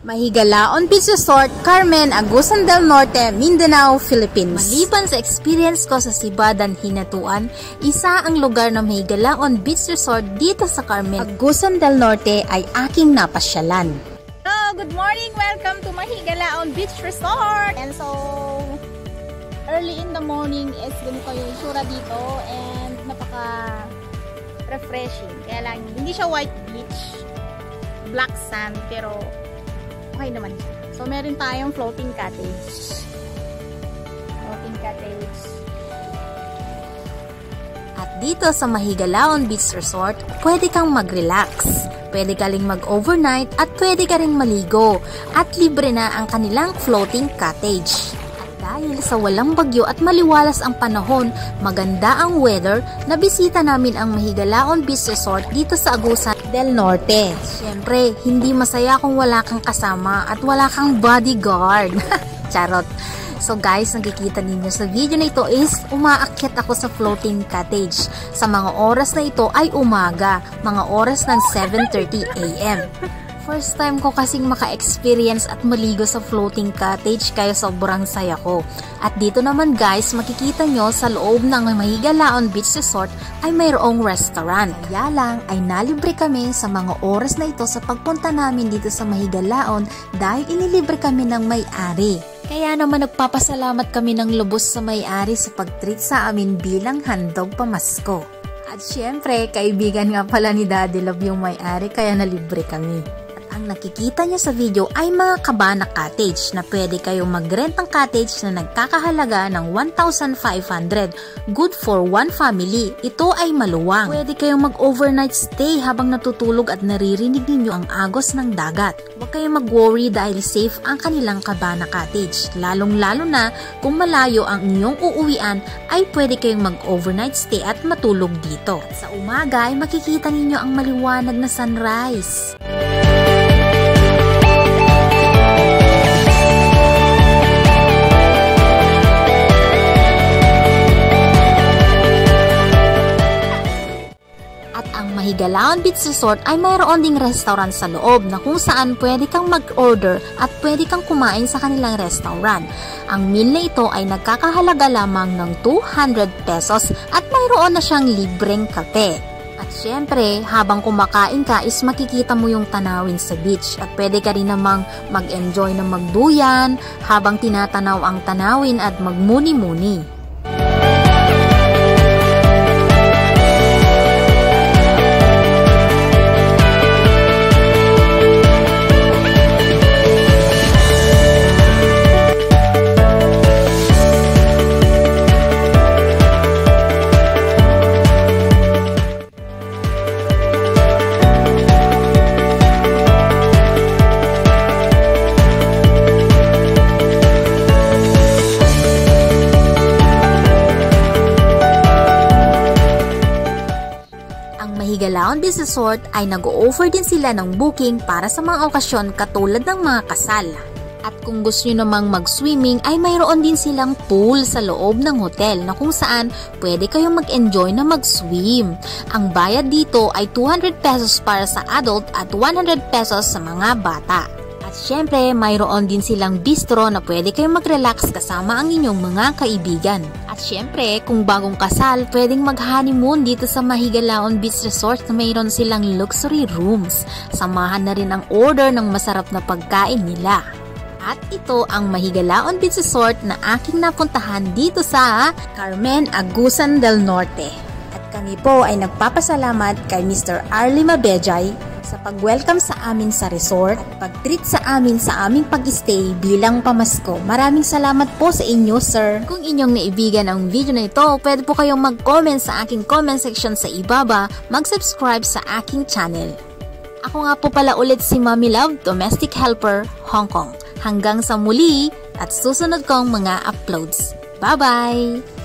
Mahigalaon Beach Resort, Carmen, Agusan del Norte, Mindanao, Philippines. Maliban sa experience ko sa Sibadan Hinatuan, isa ang lugar ng Mahigalaon Beach Resort dito sa Carmen, Agusan del Norte ay aking napasyalan. Hello, good morning! Welcome to Mahigalaon Beach Resort! And so, early in the morning is ganito yung itsura dito and napaka-refreshing. Kaya lang, hindi siya white beach, black sand, pero okay naman siya. So, meron tayong floating cottage. Floating cottage. At dito sa Mahigalaon Beach Resort, pwede kang mag-relax. Pwede ka ring mag-overnight at pwede ka ring maligo. At libre na ang kanilang floating cottage. Dahil sa walang bagyo at maliwalas ang panahon, maganda ang weather, nabisita namin ang Mahigalaon Beach Resort dito sa Agusan del Norte. Siyempre, hindi masaya kung wala kang kasama at wala kang bodyguard. Charot. So guys, nakikita ninyo sa video na ito is umaakyat ako sa floating cottage. Sa mga oras na ito ay umaga, mga oras ng 7:30 AM. First time ko kasing maka-experience at maligo sa floating cottage kaya sobrang saya ko. At dito naman guys, makikita nyo sa loob ng Mahigalaon Beach Resort ay mayroong restaurant. Kaya lang ay nalibre kami sa mga oras na ito sa pagpunta namin dito sa Mahigalaon dahil inilibre kami ng may-ari. Kaya naman nagpapasalamat kami ng lubos sa may-ari sa pag-treat sa amin bilang handog pamasko. At syempre, kaibigan nga pala ni Daddy Love yung may-ari kaya nalibre kami. Ang nakikita niyo sa video ay mga cabana cottage na pwede kayong mag-rent ng cottage na nagkakahalaga ng 1,500. Good for one family. Ito ay maluwang. Pwede kayong mag-overnight stay habang natutulog at naririnig ninyo ang agos ng dagat. Huwag kayong mag-worry dahil safe ang kanilang cabana cottage. Lalong-lalo na kung malayo ang inyong uuwian ay pwede kayong mag-overnight stay at matulog dito. At sa umaga ay makikita ninyo ang maliwanag na sunrise. Mahigalaon Beach Resort ay mayroon ding restaurant sa loob na kung saan pwede kang mag-order at pwede kang kumain sa kanilang restaurant. Ang meal na ito ay nagkakahalaga lamang ng 200 pesos at mayroon na siyang libreng kape. At syempre, habang kumakain ka is makikita mo yung tanawin sa beach at pwede ka rin namang mag-enjoy ng magduyan habang tinatanaw ang tanawin at magmuni-muni. Mahigalaon Beach Resort ay nag-o-offer din sila ng booking para sa mga okasyon katulad ng mga kasal. At kung gusto nyo namang mag-swimming ay mayroon din silang pool sa loob ng hotel na kung saan pwede kayong mag-enjoy na mag-swim. Ang bayad dito ay 200 pesos para sa adult at 100 pesos sa mga bata. At syempre, mayroon din silang bistro na pwede kayong mag-relax kasama ang inyong mga kaibigan. At syempre, kung bagong kasal, pwedeng mag-honeymoon dito sa Mahigalaon Beach Resort na mayroon silang luxury rooms. Samahan na rin ang order ng masarap na pagkain nila. At ito ang Mahigalaon Beach Resort na aking napuntahan dito sa Carmen, Agusan del Norte. At kami po ay nagpapasalamat kay Mr. Arlie Mabejay sa pag-welcome sa amin sa resort at pag-treat sa amin sa aming pag-stay bilang pamasko. Maraming salamat po sa inyo, sir. Kung inyong naibigan ang video na ito, pwede po kayong mag-comment sa aking comment section sa ibaba, mag-subscribe sa aking channel. Ako nga po pala ulit si Mommy Love, Domestic Helper, Hong Kong. Hanggang sa muli at susunod kong mga uploads. Bye-bye!